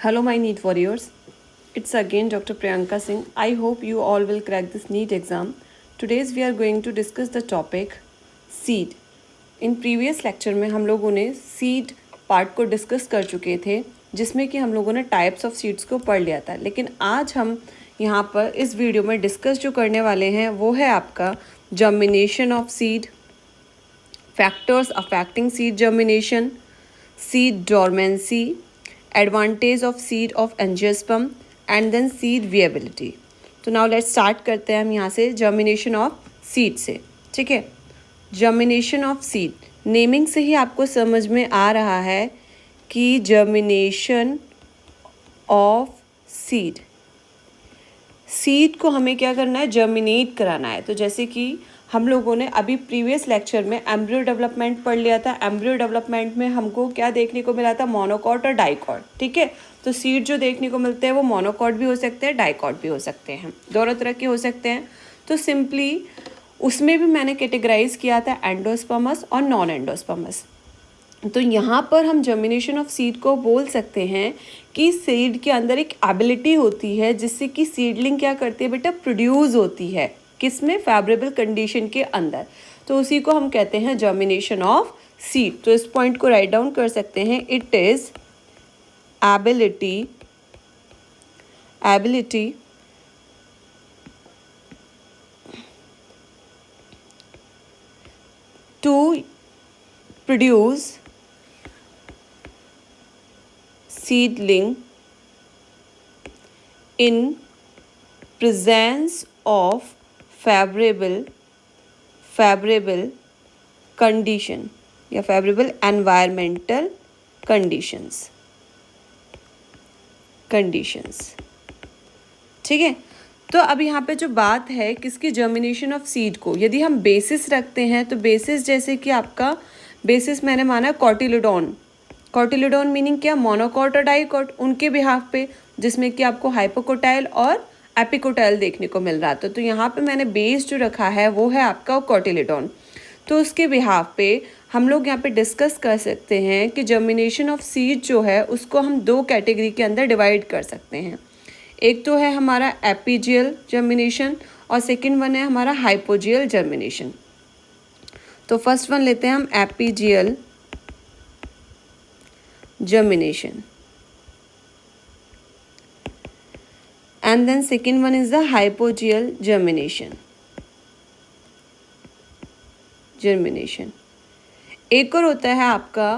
Hello, my NEET warriors. It's again Dr. Priyanka Singh. I hope you all will crack this NEET exam. Today's we are going to discuss the topic seed. In previous lecture में हम लोगों ने seed part को discuss कर चुके थे, जिसमें कि हम लोगों ने types of seeds को पढ़ लिया था. लेकिन आज हम यहाँ पर इस वीडियो में discuss जो करने वाले हैं वो है आपका germination of seed, factors affecting seed germination, seed dormancy, advantage of seed of angiosperm and then seed viability. तो नाउ लेट्स स्टार्ट करते हैं हम यहाँ से जर्मिनेशन ऑफ सीड से. ठीक है, जर्मिनेशन ऑफ सीड नेमिंग से ही आपको समझ में आ रहा है कि जर्मिनेशन ऑफ सीड, सीड को हमें क्या करना है, जर्मिनेट कराना है. तो जैसे कि हम लोगों ने अभी प्रीवियस लेक्चर में एम्ब्रियो डेवलपमेंट पढ़ लिया था. एम्ब्रियो डेवलपमेंट में हमको क्या देखने को मिला था, मोनोकॉट और डाइकॉट. ठीक है, तो सीड जो देखने को मिलते हैं वो मोनोकॉट भी हो सकते हैं, डाइकॉट भी हो सकते हैं, दोनों तरह के हो सकते हैं. तो सिंपली उसमें भी मैंने कैटेगराइज किया था एंडोस्पर्मस और नॉन एंडोस्पर्मस. तो यहाँ पर हम जर्मिनेशन ऑफ सीड को बोल सकते हैं कि सीड के अंदर एक एबिलिटी होती है जिससे कि सीडलिंग क्या करती है बेटा, प्रोड्यूस होती है. किसमें, फेवरेबल कंडीशन के अंदर. तो उसी को हम कहते हैं जर्मिनेशन ऑफ सीड. तो इस पॉइंट को राइट डाउन कर सकते हैं. It is ability to produce seedling in presence of favorable condition या favorable environmental conditions. ठीक है, तो अब यहाँ पे जो बात है किसकी, जर्मिनेशन ऑफ सीड को यदि हम बेसिस रखते हैं तो बेसिस जैसे कि आपका बेसिस मैंने माना कॉटिलिडॉन. कॉटिलिडॉन मीनिंग क्या, मोनोकॉट और डाइकॉट, उनके बिहाफ पे जिसमें कि आपको हाइपोकोटाइल और एपिकोटाइल देखने को मिल रहा था. तो यहाँ पे मैंने बेस जो रखा है वो है आपका कॉटिलिडॉन. तो उसके बिहाफ पे हम लोग यहाँ पे डिस्कस कर सकते हैं कि जर्मिनेशन ऑफ सीड जो है उसको हम दो कैटेगरी के अंदर डिवाइड कर सकते हैं. एक तो है हमारा एपीजियल जर्मिनेशन और सेकेंड वन है हमारा हाइपोजियल जर्मिनेशन. तो फर्स्ट वन लेते हैं हम epigeal germination and then second one is the hypogeal germination. एक और होता है आपका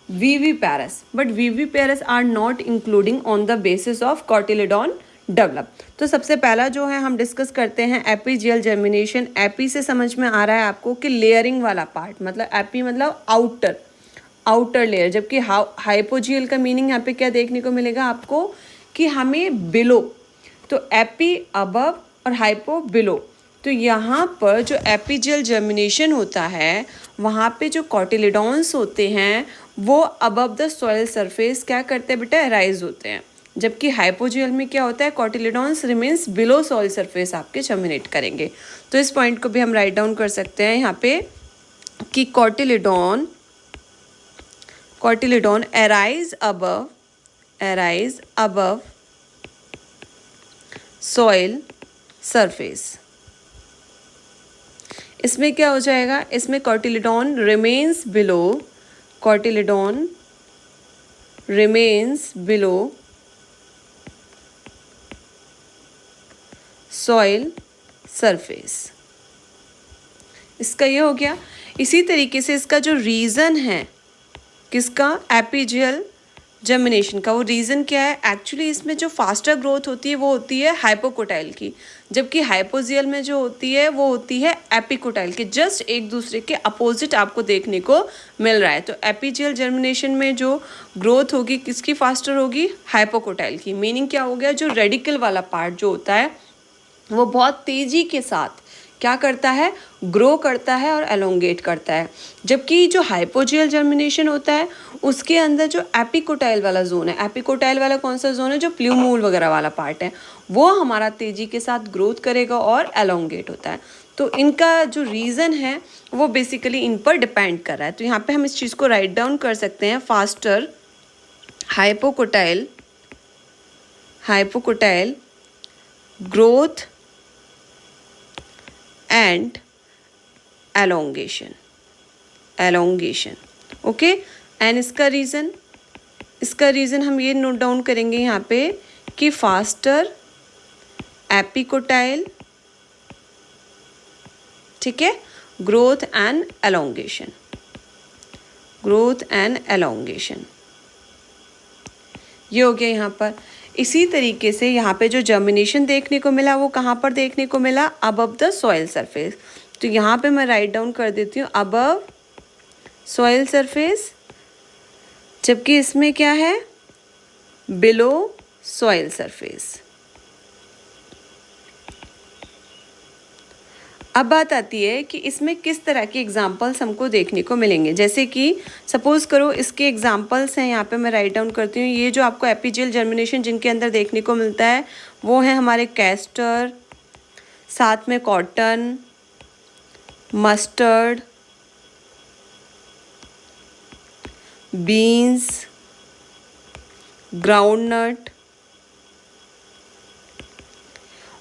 viviparous, but viviparous are not including on the basis of cotyledon develop. तो सबसे पहला जो है हम डिस्कस करते हैं एपीजियल जर्मिनेशन. एपी से समझ में आ रहा है आपको कि लेयरिंग वाला पार्ट, मतलब एपी मतलब आउटर लेयर, जबकि हाइपोजियल का मीनिंग यहाँ पे क्या देखने को मिलेगा आपको कि हमें बिलो. तो एपी अबव और हाइपो बिलो. तो यहाँ पर जो एपीजियल जर्मिनेशन होता है वहाँ पे जो कॉटिलिडॉन्स होते हैं वो अबव द सॉइल सरफेस क्या करते हैं बेटा, राइज होते हैं. जबकि हाइपोजियल में क्या होता है, cotyledons remains below soil surface आपके जर्मिनेट करेंगे. तो इस पॉइंट को भी हम राइट डाउन कर सकते हैं यहाँ पे कि cotyledon arise above soil surface. इसमें क्या हो जाएगा, इसमें cotyledon remains below soil surface. इसका ये हो गया. इसी तरीके से इसका जो रीज़न है किसका, एपीजियल जर्मिनेशन का, वो रीज़न क्या है, एक्चुअली इसमें जो फास्टर ग्रोथ होती है वो होती है हाइपोकोटाइल की, जबकि हाइपोजियल में जो होती है वो होती है एपिकोटाइल की. जस्ट एक दूसरे के अपोजिट आपको देखने को मिल रहा है. तो एपीजियल जर्मिनेशन में जो ग्रोथ होगी किसकी फास्टर होगी, हाइपोकोटाइल की. मीनिंग क्या हो गया, जो रेडिकल वाला पार्ट जो होता है वो बहुत तेज़ी के साथ क्या करता है, ग्रो करता है और एलोंगेट करता है. जबकि जो हाइपोजियल जर्मिनेशन होता है उसके अंदर जो एपिकोटाइल वाला जोन है, एपिकोटाइल वाला कौन सा जोन है, जो प्लूमूल वगैरह वाला पार्ट है, वो हमारा तेज़ी के साथ ग्रोथ करेगा और एलोंगेट होता है. तो इनका जो रीज़न है वो बेसिकली इन पर डिपेंड कर रहा है. तो यहाँ पे हम इस चीज़ को राइट डाउन कर सकते हैं, faster hypocotyl hypocotyl, growth and elongation. Okay, and इसका रीज़न हम ये नोट डाउन करेंगे यहाँ पे कि फास्टर एपिकोटाइल, ठीक है, ग्रोथ एंड एलोंगेशन, ये हो गया यहाँ पर। इसी तरीके से यहाँ पे जो जर्मिनेशन देखने को मिला वो कहाँ पर देखने को मिला, अबव द सॉइल सरफेस। तो यहाँ पे मैं राइट डाउन कर देती हूँ अबव सॉइल सरफेस, जबकि इसमें क्या है, बिलो सॉइल सरफेस। अब बात आती है कि इसमें किस तरह के एग्जाम्पल्स हमको देखने को मिलेंगे। जैसे कि सपोज करो इसके एग्जाम्पल्स हैं, यहाँ पे मैं राइट डाउन करती हूँ। ये जो आपको एपिजियल जर्मिनेशन जिनके अंदर देखने को मिलता है वो है हमारे कैस्टर, साथ में कॉटन, मस्टर्ड, बीन्स, ग्राउंडनट,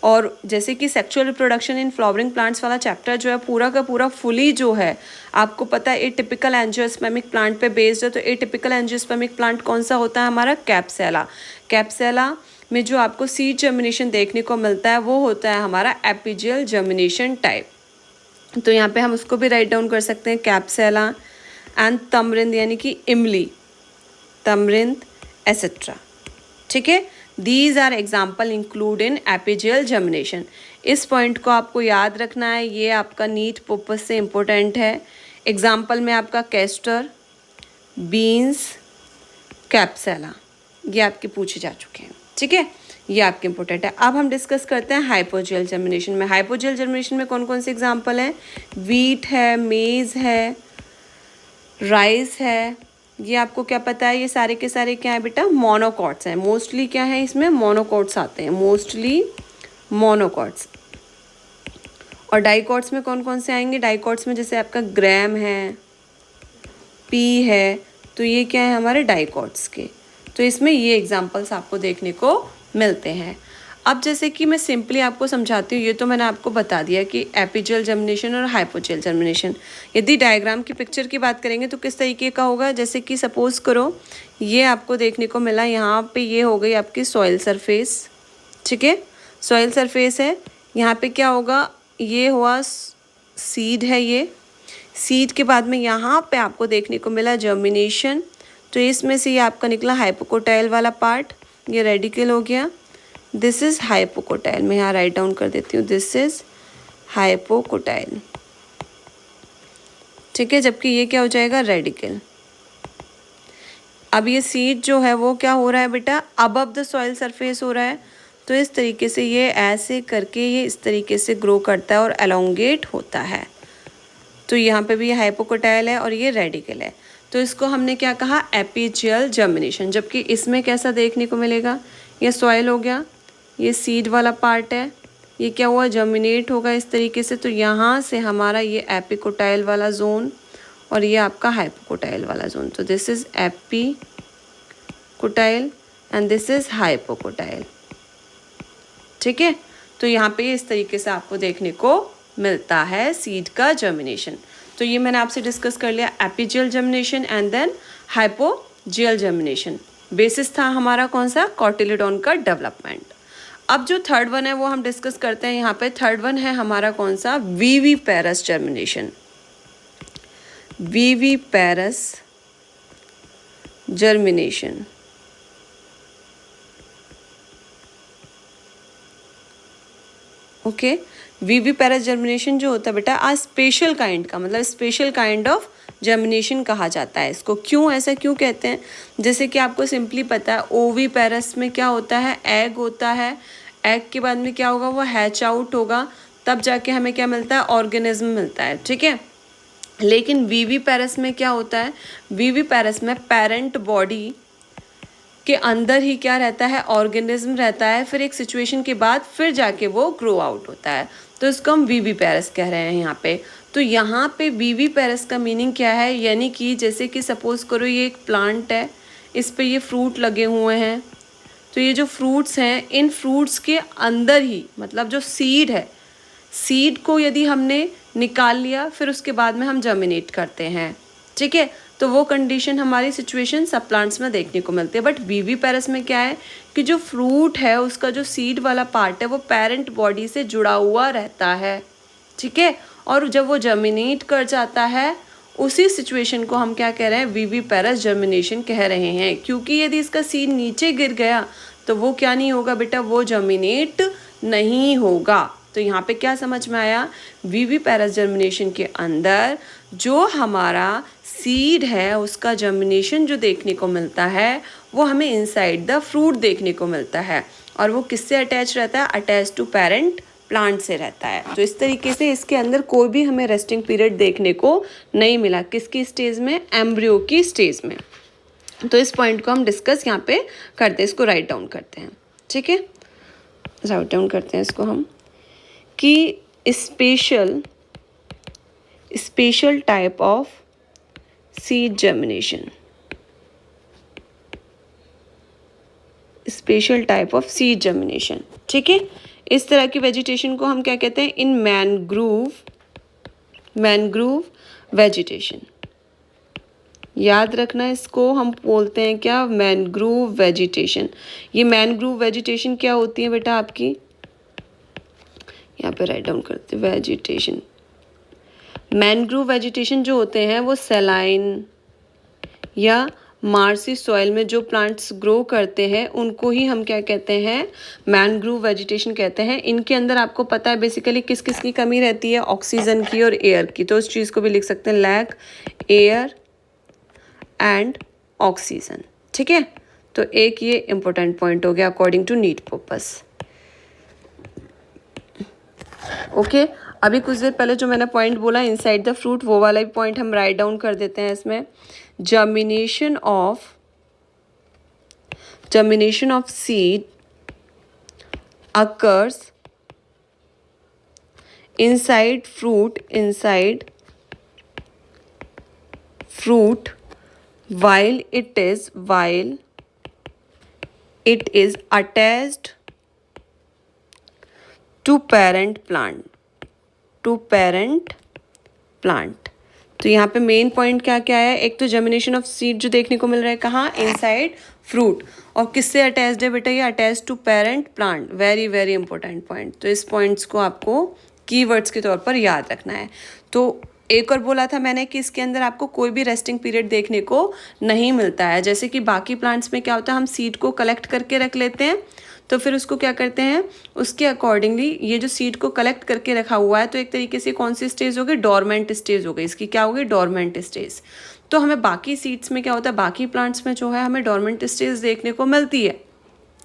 और जैसे कि sexual reproduction in flowering plants वाला चैप्टर जो है पूरा का पूरा फुली जो है आपको पता है एटिपिकल एंजियोस्पर्मिक प्लांट पे बेस्ड है। तो एटिपिकल एंजियोस्पर्मिक प्लांट कौन सा होता है, हमारा कैप्सेला में जो आपको सीड जर्मिनेशन देखने को मिलता है वो होता है हमारा एपिजियल जर्मिनेशन टाइप। तो यहाँ पे हम उसको भी राइट डाउन कर सकते हैं, कैप्सेला एंड तमरिंद, यानी कि इमली, तमरिंद एसेट्रा, ठीक है। These are example include in epigeal germination. इस पॉइंट को आपको याद रखना है, ये आपका नीट पर्पस से इम्पोर्टेंट है। एग्जाम्पल में आपका कैस्टर, बीन्स, कैप्सेला, ये आपके पूछे जा चुके हैं, ठीक है, ये आपके इम्पोर्टेंट है। अब हम डिस्कस करते हैं हाइपोजियल जर्मिनेशन में। हाइपोजियल जर्मिनेशन में कौन कौन से एग्जाम्पल हैं, वीट है, मेज है, राइस है, ये आपको क्या पता है, ये सारे के सारे क्या है बेटा, मोनोकॉट्स हैं। मोस्टली क्या है इसमें, मोनोकॉट्स आते हैं, मोस्टली मोनोकॉट्स। और डाइकॉट्स में कौन कौन से आएंगे, डाइकॉट्स में जैसे आपका ग्राम है, पी है, तो ये क्या है हमारे डाइकॉट्स के। तो इसमें ये एग्जाम्पल्स आपको देखने को मिलते हैं। अब जैसे कि मैं सिंपली आपको समझाती हूँ, ये तो मैंने आपको बता दिया कि एपिजियल जर्मिनेशन और हाइपोजियल जर्मिनेशन। यदि डायग्राम की पिक्चर की बात करेंगे तो किस तरीके का होगा, जैसे कि सपोज करो ये आपको देखने को मिला, यहाँ पे ये हो गई आपकी सॉइल सरफेस, ठीक है, सॉइल सरफेस है। यहाँ पे क्या होगा, ये हुआ सीड है, ये सीड के बाद में यहाँ पे आपको देखने को मिला जर्मिनेशन। तो इसमें से ये आपका निकला हाइपोकोटाइल वाला पार्ट, ये रेडिकल हो गया। दिस इज़ हाइपोकोटाइल, मैं यहाँ राइट डाउन कर देती हूँ, दिस इज़ हाइपोकोटाइल, ठीक है, जबकि ये क्या हो जाएगा, रेडिकल। अब ये सीड जो है वो क्या हो रहा है बेटा, अबव द सॉइल सरफेस हो रहा है। तो इस तरीके से ये ऐसे करके ये इस तरीके से ग्रो करता है और एलोंगेट होता है। तो यहाँ पे भी ये हाइपोकोटाइल है और ये रेडिकल है। तो इसको हमने क्या कहा, एपिजियल जर्मिनेशन। जबकि इसमें कैसा देखने को मिलेगा, ये सॉइल हो गया, ये सीड वाला पार्ट है, ये क्या हुआ, जर्मिनेट होगा इस तरीके से। तो यहाँ से हमारा ये एपिकोटाइल वाला जोन और ये आपका हाइपोकोटाइल वाला जोन। तो this is epicotyl and this is hypocotyl, ठीक है। तो यहाँ पे इस तरीके से आपको देखने को मिलता है सीड का जर्मिनेशन। तो ये मैंने आपसे डिस्कस कर लिया, epigeal germination and then hypogeal germination. Basis था हमारा कौन सा, कॉटिलिडॉन का डेवलपमेंट। अब जो थर्ड वन है वो हम डिस्कस करते हैं। यहाँ पे थर्ड वन है हमारा कौन सा, viviparous germination. Viviparous germination, okay. Viviparous germination जो होता है बेटा आ स्पेशल काइंड का, मतलब स्पेशल काइंड ऑफ जर्मिनेशन कहा जाता है इसको। क्यों, ऐसा क्यों कहते हैं, जैसे कि आपको सिंपली पता है ओविपेरस में क्या होता है, एग होता है, एग के बाद में क्या होगा, वो हैच आउट होगा, तब जाके हमें क्या मिलता है, ऑर्गेनिज्म मिलता है, ठीक है। लेकिन विविपेरस में क्या होता है, विविपेरस में पेरेंट बॉडी के अंदर ही क्या रहता है, ऑर्गेनिज्म रहता है, फिर एक सिचुएशन के बाद फिर जाके वो ग्रो आउट होता है। तो इसको हम विविपेरस कह रहे हैं यहाँ पे। तो यहाँ पे विविपेरस का मीनिंग क्या है, यानी कि जैसे कि सपोज करो ये एक प्लांट है, इस पे ये फ्रूट लगे हुए हैं, तो ये जो फ्रूट्स हैं, इन फ्रूट्स के अंदर ही, मतलब जो सीड है, सीड को यदि हमने निकाल लिया फिर उसके बाद में हम जर्मिनेट करते हैं, ठीक है, तो वो कंडीशन हमारी सिचुएशन सब प्लांट्स में देखने को मिलती है। बट विविपेरस में क्या है कि जो फ्रूट है उसका जो सीड वाला पार्ट है वो पेरेंट बॉडी से जुड़ा हुआ रहता है, ठीक है, और जब वो जर्मिनेट कर जाता है उसी सिचुएशन को हम क्या कह रहे हैं, विविपेरस जर्मिनेशन कह रहे हैं। क्योंकि यदि इसका सीड नीचे गिर गया तो वो क्या नहीं होगा बेटा, वो जर्मिनेट नहीं होगा। तो यहाँ पे क्या समझ में आया, विविपेरस जर्मिनेशन के अंदर जो हमारा सीड है उसका जर्मिनेशन जो देखने को मिलता है वो हमें इनसाइड द फ्रूट देखने को मिलता है, और वो किससे अटैच रहता है, अटैच टू पेरेंट प्लांट से रहता है। तो इस तरीके से इसके अंदर कोई भी हमें रेस्टिंग पीरियड देखने को नहीं मिला। किसकी स्टेज में, एम्ब्रियो की स्टेज में। तो इस पॉइंट को हम डिस्कस यहाँ पे करते हैं, इसको राइट डाउन करते हैं, ठीक है, राइट डाउन करते हैं इसको हम कि special type of seed germination, special type of seed germination, ठीक है। इस तरह की वेजिटेशन को हम क्या कहते हैं, इन मैनग्रूव वेजिटेशन। याद रखना, इसको हम बोलते हैं क्या, मैनग्रूव वेजिटेशन। ये मैनग्रूव वेजिटेशन क्या होती है बेटा आपकी, यहाँ पे राइट डाउन करते हैं, वेजिटेशन, मैनग्रूव वेजिटेशन जो होते हैं वो सैलाइन या मार्सी सॉइल में जो प्लांट्स ग्रो करते हैं उनको ही हम क्या कहते हैं, मैनग्रूव वेजिटेशन कहते हैं। इनके अंदर आपको पता है बेसिकली किस किस की कमी रहती है, ऑक्सीजन की और एयर की। तो उस चीज़ को भी लिख सकते हैं, लैक एयर एंड ऑक्सीजन, ठीक है। तो एक ये इंपॉर्टेंट पॉइंट हो गया according to need purpose. Okay, अभी कुछ देर पहले जो मैंने पॉइंट बोला इनसाइड द फ्रूट, वो वाला भी पॉइंट हम राइट डाउन कर देते हैं इसमें। germination of seed occurs inside fruit while it is attached to parent plant, तो यहाँ पे मेन पॉइंट क्या क्या है, एक तो जर्मिनेशन ऑफ सीड जो देखने को मिल रहा है कहाँ, इनसाइड फ्रूट, और किससे अटैच्ड है बेटा, ये attached to parent plant. Very very important point. तो इस पॉइंट्स को आपको कीवर्ड्स के तौर पर याद रखना है। तो एक और बोला था मैंने कि इसके अंदर आपको कोई भी रेस्टिंग पीरियड देखने को नहीं मिलता है। जैसे कि बाकी प्लांट्स में क्या होता है, हम सीड को कलेक्ट करके रख लेते हैं, तो फिर उसको क्या करते हैं, उसके अकॉर्डिंगली ये जो सीड को कलेक्ट करके रखा हुआ है तो एक तरीके से कौन सी स्टेज हो गई, डोरमेंट स्टेज हो गई, इसकी क्या हो गई, डोरमेंट स्टेज। तो हमें बाकी सीड्स में क्या होता है, बाकी प्लांट्स में जो है हमें डोरमेंट स्टेज देखने को मिलती है,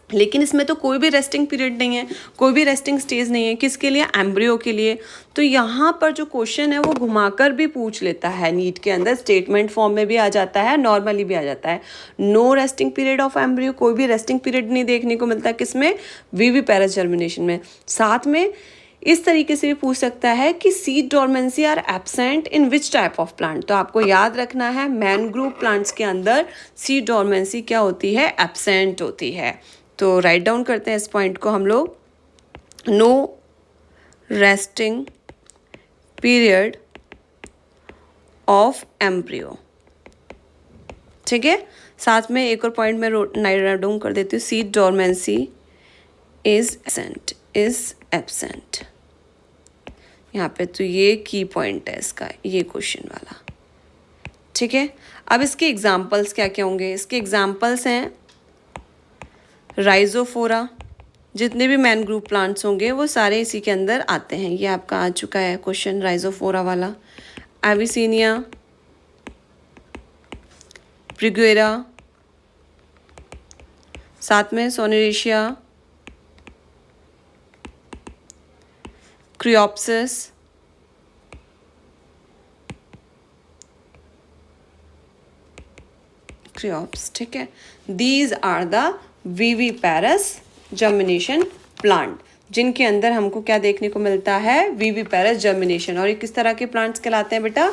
लेकिन इसमें तो कोई भी रेस्टिंग पीरियड नहीं है, कोई भी रेस्टिंग स्टेज नहीं है। किसके लिए, एम्ब्रियो के लिए। तो यहाँ पर जो क्वेश्चन है वो घुमाकर भी पूछ लेता है, नीट के अंदर स्टेटमेंट फॉर्म में भी आ जाता है, नॉर्मली भी आ जाता है। No resting period of embryo, कोई भी रेस्टिंग पीरियड नहीं देखने को मिलता किसमें, विविपेरस जर्मिनेशन में। साथ में इस तरीके से भी पूछ सकता है कि seed dormancy are absent in which type of plant. तो आपको याद रखना है मैनग्रोव प्लांट्स के अंदर सीड डोरमेंसी क्या होती है, एब्सेंट होती है। तो राइट डाउन करते हैं इस पॉइंट को हम लोग, no resting period of embryo, ठीक है। साथ में एक और पॉइंट मैं राइट डाउन कर देती हूँ, सीड डोरमेंसी इज एब्सेंट यहाँ पे। तो ये की पॉइंट है इसका, ये क्वेश्चन वाला, ठीक है। अब इसके एग्जाम्पल्स क्या क्या होंगे, इसके एग्जाम्पल्स हैं राइजोफोरा, जितने भी मैनग्रोव प्लांट्स होंगे वो सारे इसी के अंदर आते हैं। ये आपका आ चुका है क्वेश्चन राइजोफोरा वाला। एविसिनिया, प्रिगुएरा, साथ में सोनेरेशिया, क्रियोप्सिस, ठीक है। These are the viviparous germination plant, जिनके अंदर हमको क्या देखने को मिलता है, विविपेरस जर्मिनेशन। और ये किस तरह के प्लांट्स कहलाते हैं बेटा,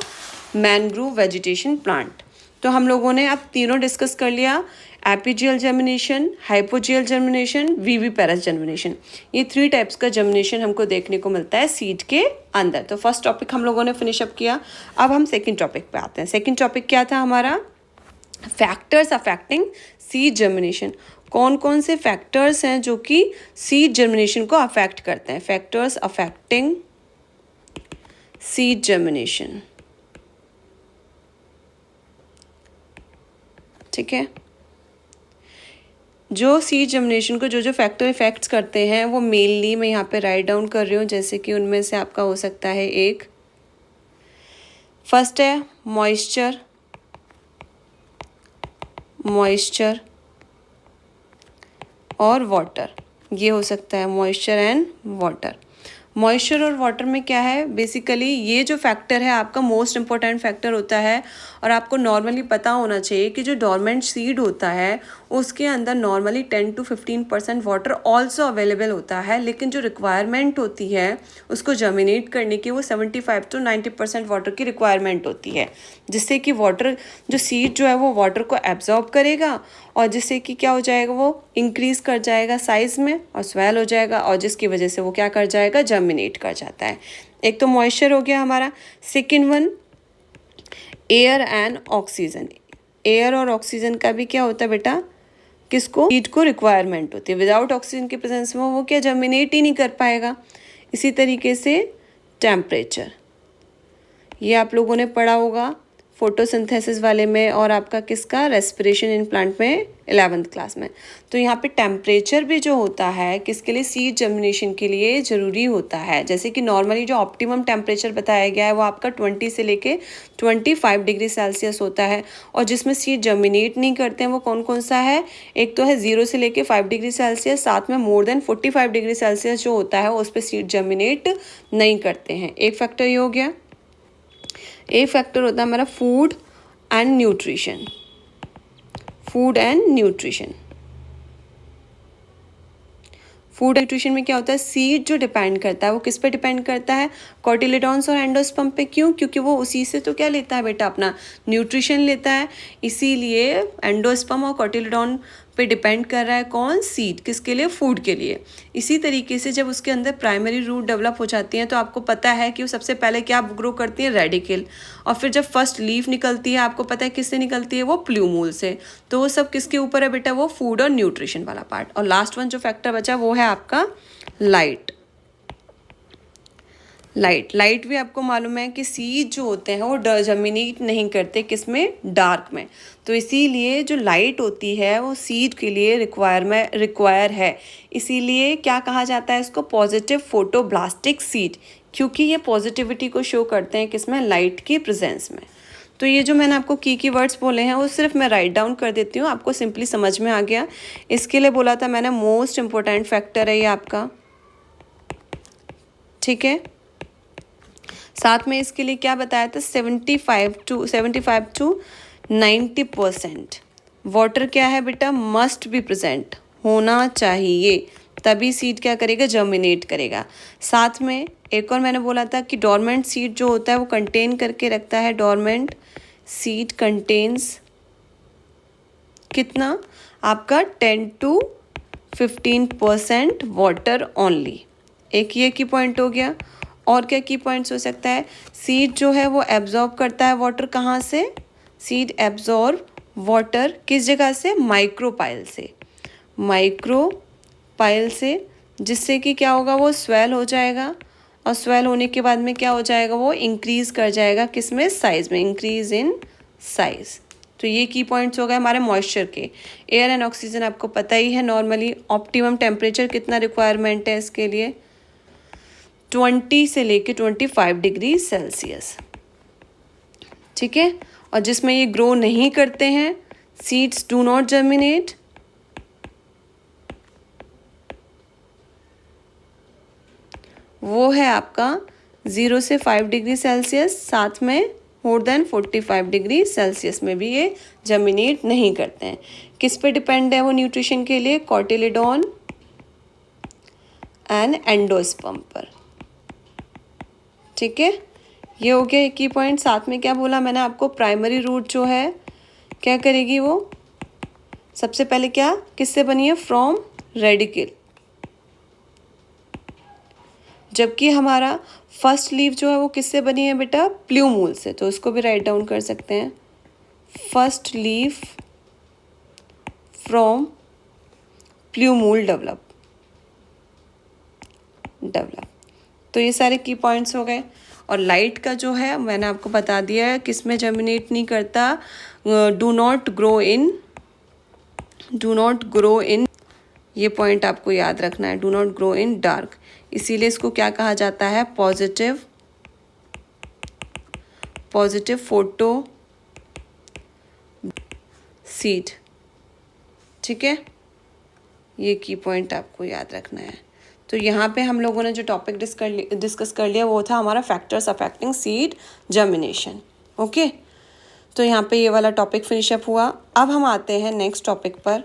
मैनग्रोव वेजिटेशन प्लांट। तो हम लोगों ने अब तीनों डिस्कस कर लिया, epigeal germination, hypogeal germination, viviparous germination. ये 3 टाइप्स का जर्मिनेशन हमको देखने को मिलता है सीड के अंदर। तो फर्स्ट टॉपिक हम लोगों ने फिनिश अप किया। अब हम सेकेंड टॉपिक पे आते हैं। सेकेंड टॉपिक क्या था हमारा? Factors affecting seed germination. कौन कौन से फैक्टर्स हैं जो कि सीड जर्मिनेशन को अफेक्ट करते हैं? Factors affecting seed germination. ठीक है, जो सीड जर्मिनेशन को जो फैक्टर इफेक्ट्स करते हैं वो मेनली मैं यहाँ पे राइट डाउन कर रही हूँ, जैसे कि उनमें से आपका हो सकता है एक, फर्स्ट है मॉइस्चर और वाटर। ये हो सकता है मॉइस्चर एंड वाटर। मॉइस्चर और वाटर में क्या है, बेसिकली ये जो फैक्टर है आपका मोस्ट इंपॉर्टेंट फैक्टर होता है, और आपको नॉर्मली पता होना चाहिए कि जो डोरमेंट सीड होता है उसके अंदर normally 10 to 15% water also available होता है, लेकिन जो रिक्वायरमेंट होती है उसको जर्मिनेट करने की वो 75 to 90% वाटर की रिक्वायरमेंट होती है, जिससे कि वाटर जो सीड जो है वो वाटर को एब्जॉर्ब करेगा, और जिससे कि क्या हो जाएगा, वो इंक्रीज कर जाएगा साइज में और स्वेल हो जाएगा, और जिसकी वजह से वो क्या कर जाएगा, जर्मिनेट कर जाता है। एक तो मॉइस्चर हो गया हमारा। Second one air and oxygen. Air और ऑक्सीजन का भी क्या होता है बेटा, किसको, सीड को रिक्वायरमेंट होती है। विदाउट ऑक्सीजन के प्रेजेंस में वो क्या जर्मिनेट ही नहीं कर पाएगा। इसी तरीके से टेम्परेचर, ये आप लोगों ने पढ़ा होगा फोटोसिंथेसिस वाले में, और आपका किसका, रेस्पिरेशन इन प्लांट में 11th क्लास में। तो यहाँ पे टेम्परेचर भी जो होता है किसके लिए, सीड जर्मिनेशन के लिए ज़रूरी होता है। जैसे कि नॉर्मली जो ऑप्टिमम टेम्परेचर बताया गया है वो आपका 20 से लेके 25 डिग्री सेल्सियस होता है, और जिसमें सीड जर्मिनेट नहीं करते हैं वो कौन कौन सा है, एक तो है 0 से लेके 5 डिग्री सेल्सियस, साथ में मोर देन 45 डिग्री सेल्सियस जो होता है उस पर सीड जर्मिनेट नहीं करते हैं। एक फैक्टर ये हो गया। एक फैक्टर होता है हमारा food and nutrition. Food and nutrition में क्या होता है, सीड जो डिपेंड करता है वो किस पे डिपेंड करता है, कोटिलेडॉन्स और एंडोस्पर्म पे। क्यों? क्योंकि वो उसी से तो क्या लेता है बेटा, अपना न्यूट्रिशन लेता है। इसीलिए एंडोस्पर्म और कोटिलेडॉन पे डिपेंड कर रहा है कौन, सीड, किसके लिए, फूड के लिए। इसी तरीके से जब उसके अंदर प्राइमरी रूट डेवलप हो जाती हैं तो आपको पता है कि वो सबसे पहले क्या ग्रो करती है, रेडिकल, और फिर जब फर्स्ट लीफ निकलती है आपको पता है किससे निकलती है, वो प्लूमूल से। तो वो सब किसके ऊपर है बेटा, वो फूड और न्यूट्रिशन वाला पार्ट। और लास्ट वन जो फैक्टर बचा वो है आपका लाइट। लाइट भी आपको मालूम है कि सीड जो होते हैं वो जर्मिनेट नहीं करते, किसमें, डार्क में। तो इसीलिए जो लाइट होती है वो सीड के लिए रिक्वायर है। इसीलिए क्या कहा जाता है इसको, पॉजिटिव फोटोब्लास्टिक सीड, क्योंकि ये पॉजिटिविटी को शो करते हैं किसमें, लाइट की प्रेजेंस में। तो ये जो मैंने आपको की वर्ड्स बोले हैं वो सिर्फ मैं राइट डाउन कर देती हूँ, आपको सिंपली समझ में आ गया। इसके लिए बोला था मैंने मोस्ट इम्पोर्टेंट फैक्टर है ये आपका, ठीक है। साथ में इसके लिए क्या बताया था, 75 to 90% वाटर क्या है बेटा, मस्ट बी प्रेजेंट, होना चाहिए, तभी सीड क्या करेगा, जर्मिनेट करेगा। साथ में एक और मैंने बोला था कि डोरमेंट सीड जो होता है वो कंटेन करके रखता है, डोरमेंट सीड कंटेन्स कितना, आपका 10 to 15% वाटर ओनली। एक ये की पॉइंट हो गया। और क्या की पॉइंट्स हो सकता है, सीड जो है वो एब्जॉर्ब करता है वाटर, कहाँ से, सीड एब्जॉर्ब वाटर किस जगह से, माइक्रोपाइल से, जिससे कि क्या होगा, वो स्वेल हो जाएगा, और स्वेल होने के बाद में क्या हो जाएगा, वो इंक्रीज कर जाएगा किसमें, साइज में, इंक्रीज इन साइज। तो ये की पॉइंट्स हो गए हमारे मॉइस्चर के। एयर एंड ऑक्सीजन आपको पता ही है, नॉर्मली ऑप्टिमम टेम्परेचर कितना रिक्वायरमेंट है इसके लिए, 20 से लेके 25 डिग्री सेल्सियस, ठीक है। और जिसमें ये ग्रो नहीं करते हैं, सीड्स डू नॉट जर्मिनेट, वो है आपका 0 से 5 डिग्री सेल्सियस, साथ में मोर देन 45 डिग्री सेल्सियस में भी ये जर्मिनेट नहीं करते हैं। किस पे डिपेंड है वो न्यूट्रिशन के लिए, कोटिलेडॉन एंड एंडोस्पर्म पर, ठीक है। ये हो गया एक ही पॉइंट। साथ में क्या बोला मैंने आपको, प्राइमरी रूट जो है क्या करेगी वो? सबसे पहले क्या किससे बनी है? From radical. जबकि हमारा फर्स्ट लीफ जो है वो किससे बनी है बेटा? प्लूमूल से। तो इसको भी राइट डाउन कर सकते हैं, first leaf from plumule develop. तो ये सारे की पॉइंट्स हो गए। और लाइट का जो है मैंने आपको बता दिया है किस में जर्मिनेट नहीं करता, डू नॉट ग्रो इन, ये पॉइंट आपको याद रखना है, do not grow in dark. इसीलिए इसको क्या कहा जाता है? Positive photo seed. ठीक है, ये की पॉइंट आपको याद रखना है। तो यहाँ पे हम लोगों ने जो टॉपिक डिस्कस कर लिया वो था हमारा factors affecting seed germination. Okay, तो यहाँ पे ये वाला टॉपिक फिनिश अप हुआ। अब हम आते हैं नेक्स्ट टॉपिक पर,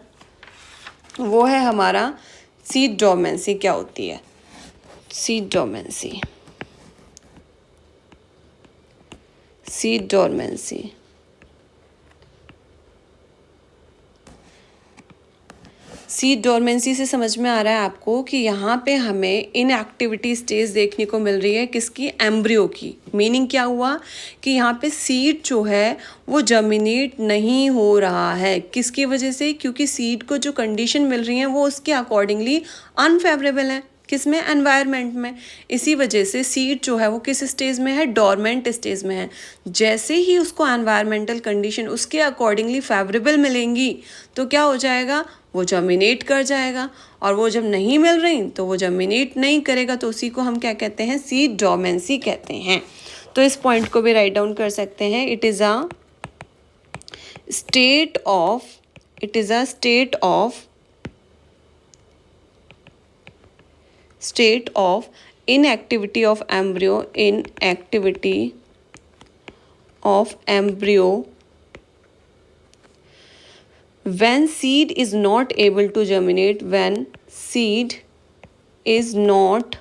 वो है हमारा सीड डोर्मेंसी क्या होती है। सीड डोर्मेंसी सीड डोर्मेंसी से समझ में आ रहा है आपको कि यहाँ पे हमें इनएक्टिविटी स्टेज देखने को मिल रही है किसकी? एम्ब्रियो की। मीनिंग क्या हुआ कि यहाँ पे सीड जो है वो जर्मिनेट नहीं हो रहा है। किसकी वजह से? क्योंकि सीड को जो कंडीशन मिल रही है वो उसके अकॉर्डिंगली अनफेवरेबल है। किसमें? एनवायरनमेंट में। इसी वजह से सीड जो है वो किस स्टेज में है? डोरमेंट स्टेज में है। जैसे ही उसको एनवायरमेंटल कंडीशन उसके अकॉर्डिंगली फेवरेबल मिलेंगी तो क्या हो जाएगा? वो जर्मिनेट कर जाएगा। और वो जब नहीं मिल रही तो वो जर्मिनेट नहीं करेगा, तो उसी को हम क्या कहते हैं? सीड डोर्मेंसी कहते हैं। तो इस पॉइंट को भी राइट डाउन कर सकते हैं, it is a state of inactivity of embryo when seed is not able to germinate, when seed is not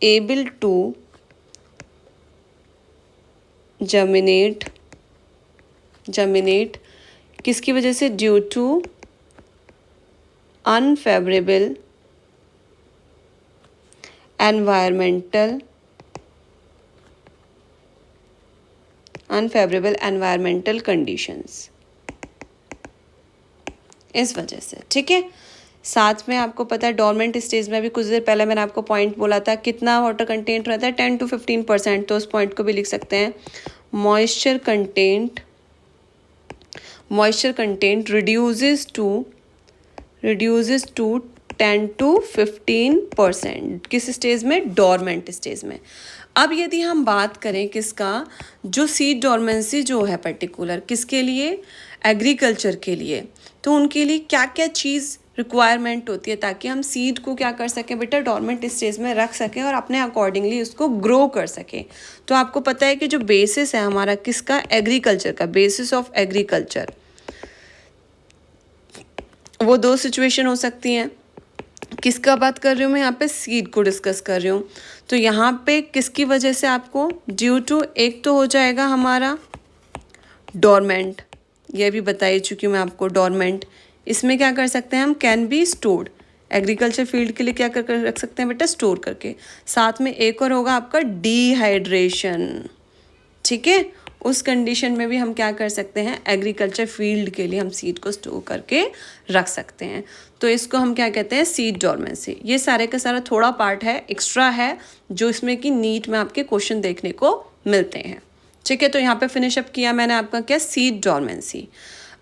able to germinate किसकी वजह से? Due to unfavourable environmental conditions, इस वजह से। ठीक है, साथ में आपको पता है डोरमेंट स्टेज में भी कुछ देर पहले मैंने आपको पॉइंट बोला था कितना वाटर कंटेंट रहता है? 10 to 15%। तो उस पॉइंट को भी लिख सकते हैं, moisture content reduces to 10 to 15%। किस स्टेज में? डोरमेंट स्टेज में। अब यदि हम बात करें किसका, जो सीड डोरमेंसी जो है पर्टिकुलर किसके लिए? एग्रीकल्चर के लिए। तो उनके लिए क्या क्या चीज़ रिक्वायरमेंट होती है ताकि हम सीड को क्या कर सकें बेटा? डोरमेंट स्टेज में रख सकें और अपने अकॉर्डिंगली उसको ग्रो कर सकें। तो आपको पता है कि जो बेसिस है हमारा किसका? एग्रीकल्चर का। बेसिस ऑफ एग्रीकल्चर, वो दो सिचुएशन हो सकती हैं। किसका बात कर रही हूँ मैं यहाँ पे? सीड को डिस्कस कर रही हूँ। तो यहाँ पे किसकी वजह से आपको? ड्यू टू, एक तो हो जाएगा हमारा डोरमेंट, ये भी बताई चुकी हूँ मैं आपको। डोरमेंट, इसमें क्या कर सकते हैं हम? Can be stored. Agriculture field के लिए क्या कर रख सकते हैं बेटा? स्टोर करके। साथ में एक और होगा आपका डिहाइड्रेशन। ठीक है, उस कंडीशन में भी हम क्या कर सकते हैं? एग्रीकल्चर फील्ड के लिए हम सीड को स्टोर करके रख सकते हैं। तो इसको हम क्या कहते हैं? Seed dormancy. ये सारे का सारा थोड़ा पार्ट है, एक्स्ट्रा है, जो इसमें कि नीट में आपके क्वेश्चन देखने को मिलते हैं। ठीक है, तो यहाँ पे फिनिश अप किया मैंने आपका क्या? Seed dormancy.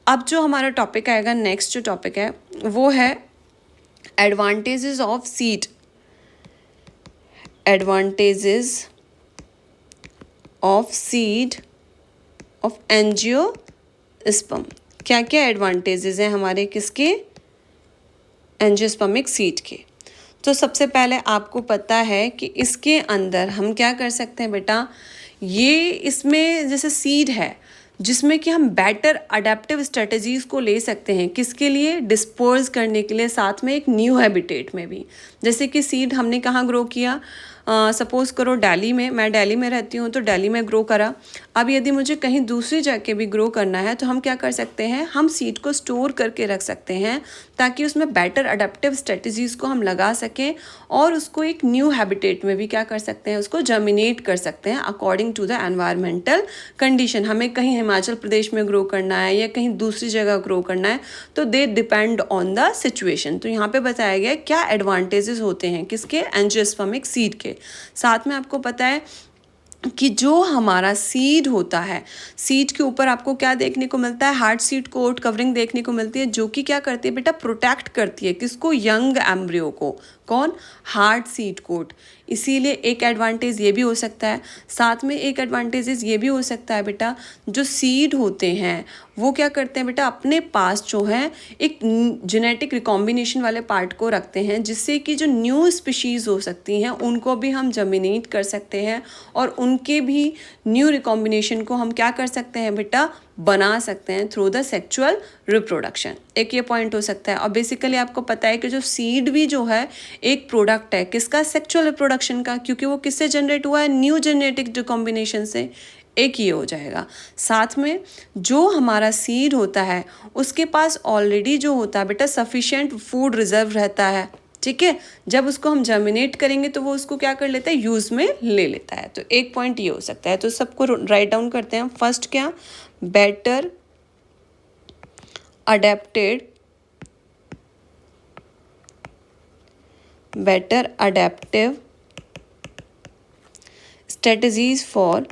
अब जो हमारा टॉपिक आएगा, नेक्स्ट जो टॉपिक है वो है advantages of seed. Advantages of seed of angiosperm. क्या क्या एडवांटेजेस हैं हमारे किसके? एंजियोस्पर्मिक सीड के। तो सबसे पहले आपको पता है कि इसके अंदर हम क्या कर सकते हैं बेटा? ये इसमें जैसे सीड है जिसमें कि हम बेटर अडेप्टिव स्ट्रेटजीज़ को ले सकते हैं। किसके लिए? डिस्पर्स करने के लिए, साथ में एक न्यू हैबिटेट में भी। जैसे कि सीड हमने कहाँ ग्रो किया? सपोज़ करो दिल्ली में, मैं दिल्ली में रहती हूँ तो दिल्ली में ग्रो करा। अब यदि मुझे कहीं दूसरी जगह भी ग्रो करना है तो हम क्या कर सकते हैं, हम सीड को स्टोर करके रख सकते हैं ताकि उसमें बेटर अडेप्टिव स्ट्रेटजीज़ को हम लगा सकें और उसको एक न्यू हैबिटेट में भी क्या कर सकते हैं, उसको जर्मिनेट कर सकते हैं according to the environmental condition. हमें कहीं हिमाचल प्रदेश में ग्रो करना है या कहीं दूसरी जगह ग्रो करना है तो they depend on the situation. तो यहाँ पे बताया गया क्या एडवांटेजेस होते हैं किसके, एंजियोस्पर्मिक सीड के। साथ में आपको पता है कि जो हमारा सीड होता है, सीड के ऊपर आपको क्या देखने को मिलता है, हार्ड सीड कोट कवरिंग देखने को मिलती है, जो कि क्या करती है बेटा, प्रोटेक्ट करती है किसको, यंग एम्ब्रियो को। कौन, हार्ड सीड कोट। इसीलिए एक एडवांटेज ये भी हो सकता है। साथ में एक एडवांटेजेस ये भी हो सकता है बेटा, जो सीड होते हैं वो क्या करते हैं बेटा, अपने पास जो है एक जेनेटिक रिकॉम्बिनेशन वाले पार्ट को रखते हैं, जिससे कि जो न्यू स्पीशीज़ हो सकती हैं उनको भी हम जर्मिनेट कर सकते हैं और उनके भी न्यू रिकॉम्बिनेशन को हम क्या कर सकते हैं बेटा, बना सकते हैं थ्रू द सेक्सुअल रिप्रोडक्शन। एक ये पॉइंट हो सकता है। और बेसिकली आपको पता है कि जो सीड भी जो है एक प्रोडक्ट है किसका, सेक्सुअल रिप्रोडक्शन का, क्योंकि वो किससे जनरेट हुआ है, न्यू जेनेटिक रिकॉम्बिनेशन से। एक ये हो जाएगा। साथ में जो हमारा सीड होता है उसके पास ऑलरेडी जो होता है बेटा सफिशिएंट फूड रिजर्व रहता है, ठीक है। जब उसको हम जर्मिनेट करेंगे तो वो उसको क्या कर लेता है, यूज़ में ले लेता है। तो एक पॉइंट ये हो सकता है। तो सबको राइट डाउन करते हैं। फर्स्ट क्या, better adapted, better adaptive strategies for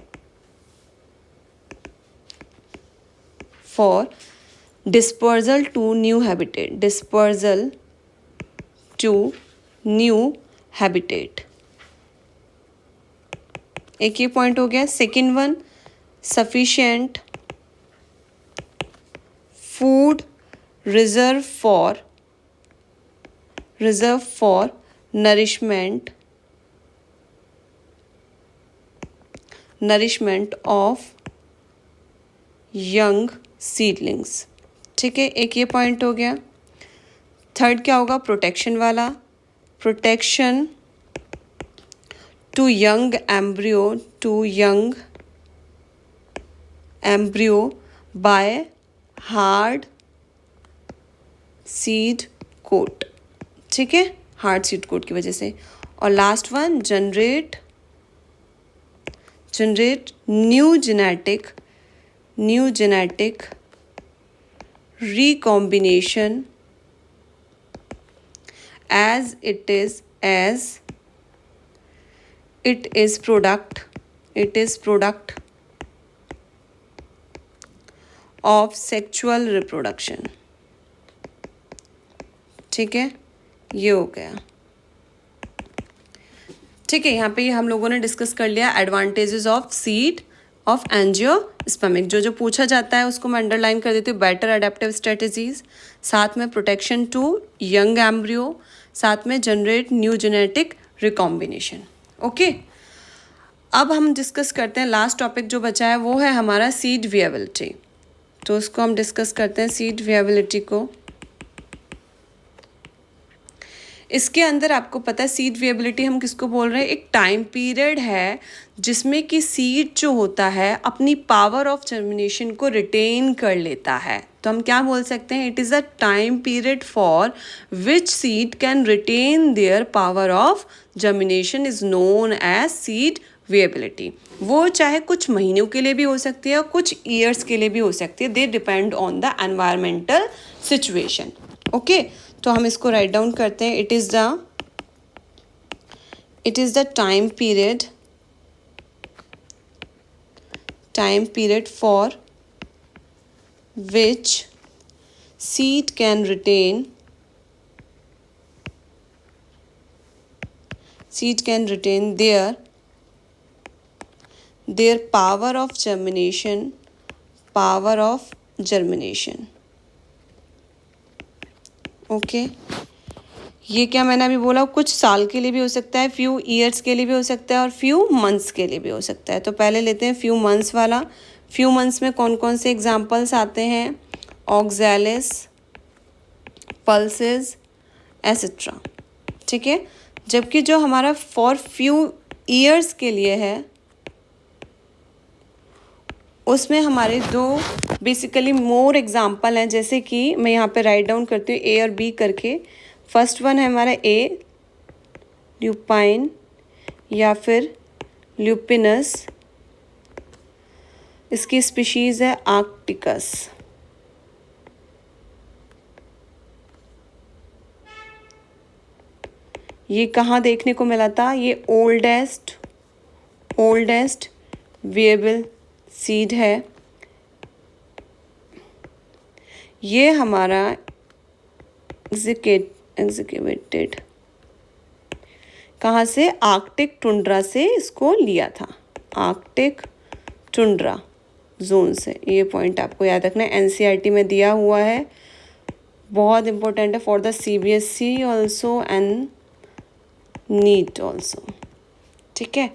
dispersal to new habitat, dispersal to new habitat। एक ये पॉइंट हो गया। Second one, sufficient food reserve for nourishment of young seedlings, ठीक है। एक ये पॉइंट हो गया। थर्ड क्या होगा, प्रोटेक्शन वाला, protection to young embryo by hard seed coat, ठीक है, हार्ड सीड कोट की वजह से। और last one, generate new genetic recombination as it is product of sexual reproduction, ठीक है। ये हो गया, ठीक है। यहाँ पे हम लोगों ने डिस्कस कर लिया advantages of seed of angiospermic. जो पूछा जाता है उसको मैं अंडरलाइन कर देती हूँ। बेटर अडेप्टिव स्ट्रेटजीज, साथ में प्रोटेक्शन टू यंग एम्ब्रियो, साथ में generate new genetic recombination. Okay, अब हम डिस्कस करते हैं लास्ट टॉपिक जो बचा है, वो है हमारा सीड विएबिलिटी। तो उसको हम डिस्कस करते हैं, सीड विएबिलिटी को। इसके अंदर आपको पता है सीड विएबिलिटी हम किसको बोल रहे हैं, एक टाइम पीरियड है जिसमें कि सीड जो होता है अपनी पावर ऑफ जर्मिनेशन को रिटेन कर लेता है। तो हम क्या बोल सकते हैं, it is a time period for which seed can retain their power of germination is known as seed viability. वो चाहे कुछ महीनों के लिए भी हो सकती है और कुछ ईयर्स के लिए भी हो सकती है, they depend on the environmental situation. Okay, तो हम इसको राइट डाउन करते हैं। It is the time period for which seed can retain their power of germination। Okay, ये क्या मैंने अभी बोला, कुछ साल के लिए भी हो सकता है, फ्यू ईयर्स के लिए भी हो सकता है और फ्यू मंथ्स के लिए भी हो सकता है। तो पहले लेते हैं फ्यू मंथ्स वाला। फ्यू मंथ्स में कौन कौन से एग्जांपल्स आते हैं, ऑक्सैलिस, पल्सेस एसेट्रा, ठीक है। जबकि जो हमारा फॉर फ्यू ईयर्स के लिए है, उसमें हमारे दो बेसिकली मोर एग्जाम्पल हैं, जैसे कि मैं यहाँ पे राइट डाउन करती हूँ ए और बी करके। फर्स्ट वन है हमारा ए, ल्यूपाइन या फिर ल्यूपिनस, इसकी स्पीशीज़ है आर्कटिकस। ये कहाँ देखने को मिला था? ये ओल्डेस्ट वेरिएबल सीड है। ये हमारा एग्जीक्यूटेड कहाँ से? आर्कटिक टुंड्रा से इसको लिया था, आर्कटिक टुंड्रा जोन से। ये पॉइंट आपको याद रखना है, एनसीईआरटी में दिया हुआ है, बहुत इंपॉर्टेंट है for the CBSE also and NEET also. ठीक है,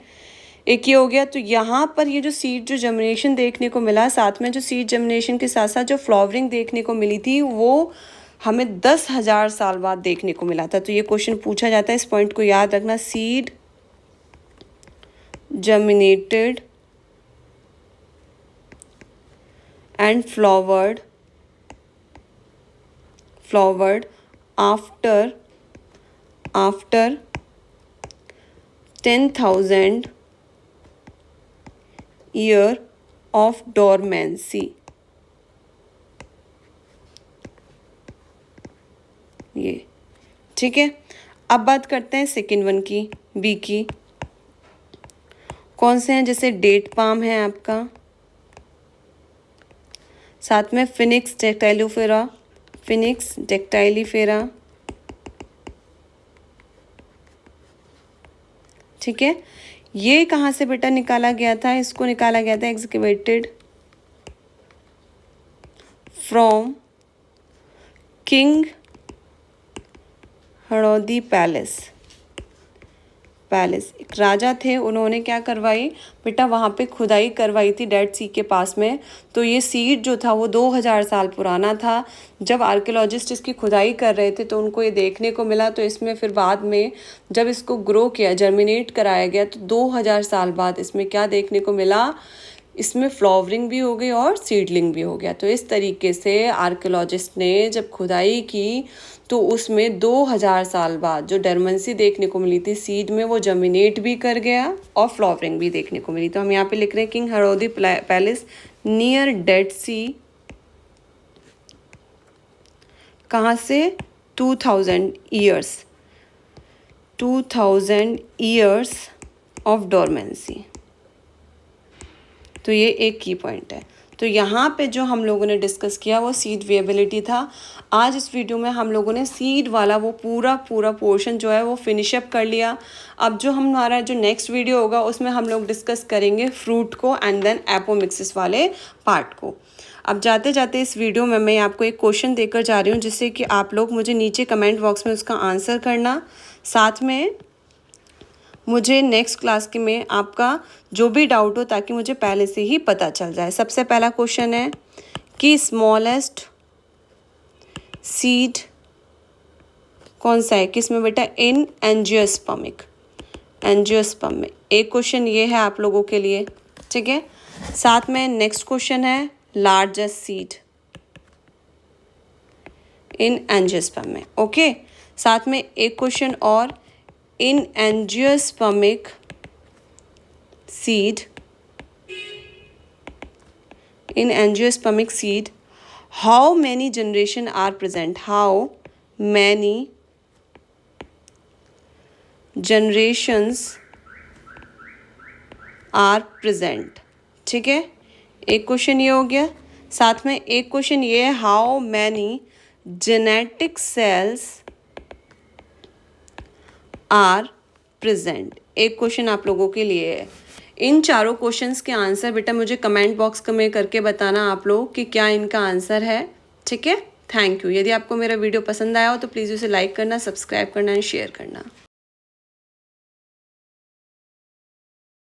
एक ये हो गया। तो यहाँ पर ये जो सीड जो जर्मिनेशन देखने को मिला, साथ में जो सीड जर्मिनेशन के साथ साथ जो फ्लावरिंग देखने को मिली थी, वो हमें 10,000 साल बाद देखने को मिला था। तो ये क्वेश्चन पूछा जाता है, इस पॉइंट को याद रखना। Seed germinated and flowered after 10,000 year of dormancy. ये ठीक है। अब बात करते हैं सेकेंड वन की, बी की। कौन से हैं? जैसे डेट पाम है आपका, साथ में फिनिक्स डेक्टाइलिफेरा। ठीक है, ये कहाँ से बेटा निकाला गया था? इसको निकाला गया था एक्सकेवेटेड फ्रॉम किंग हड़ौदी पैलेस। एक राजा थे, उन्होंने क्या करवाई बेटा, वहाँ पे खुदाई करवाई थी डेड सी के पास में। तो ये सीड जो था वो 2000 साल पुराना था। जब आर्कियोलॉजिस्ट इसकी खुदाई कर रहे थे तो उनको ये देखने को मिला। तो इसमें फिर बाद में जब इसको ग्रो किया, जर्मिनेट कराया गया, तो 2000 साल बाद इसमें क्या देखने को मिला? इसमें फ्लावरिंग भी हो गई और सीडलिंग भी हो गया। तो इस तरीके से आर्कियोलॉजिस्ट ने जब खुदाई की तो उसमें 2000 साल बाद जो डरमेंसी देखने को मिली थी सीड में, वो जर्मिनेट भी कर गया और फ्लावरिंग भी देखने को मिली। तो हम यहाँ पे लिख रहे हैं किंग हड़ौदी पैलेस नियर डेड सी। कहाँ से? 2000 ईयर्स ऑफ डोरमेंसी। तो ये एक की पॉइंट है। तो यहाँ पे जो हम लोगों ने डिस्कस किया वो सीड वेबिलिटी था। आज इस वीडियो में हम लोगों ने सीड वाला वो पूरा पोर्शन जो है वो फिनिश अप कर लिया। अब जो हमारा जो नेक्स्ट वीडियो होगा उसमें हम लोग डिस्कस करेंगे फ्रूट को एंड देन एपोमिक्सिस वाले पार्ट को। अब जाते जाते इस वीडियो में मैं आपको एक क्वेश्चन देकर जा रही हूँ, जिससे कि आप लोग मुझे नीचे कमेंट बॉक्स में उसका आंसर करना। साथ में मुझे नेक्स्ट क्लास के में आपका जो भी डाउट हो, ताकि मुझे पहले से ही पता चल जाए। सबसे पहला क्वेश्चन है कि स्मॉलेस्ट सीड कौन सा है? किसमें बेटा? इन एंजियोस्पर्म में। एक क्वेश्चन ये है आप लोगों के लिए। ठीक है, साथ में नेक्स्ट क्वेश्चन है लार्जेस्ट सीड इन एंजियोस्पर्म में। ओके, साथ में एक क्वेश्चन और, in angiospermic seed, how many generations are present? How many generations are present? ठीक है, एक क्वेश्चन ये हो गया। साथ में एक क्वेश्चन ये है how many genetic cells are present. एक क्वेश्चन आप लोगों के लिए है। इन चारों क्वेश्चंस के आंसर बेटा मुझे कमेंट बॉक्स में करके बताना आप लोग कि क्या इनका आंसर है। ठीक है, थैंक यू। यदि आपको मेरा वीडियो पसंद आया हो तो प्लीज़ उसे लाइक करना, सब्सक्राइब करना एंड शेयर करना।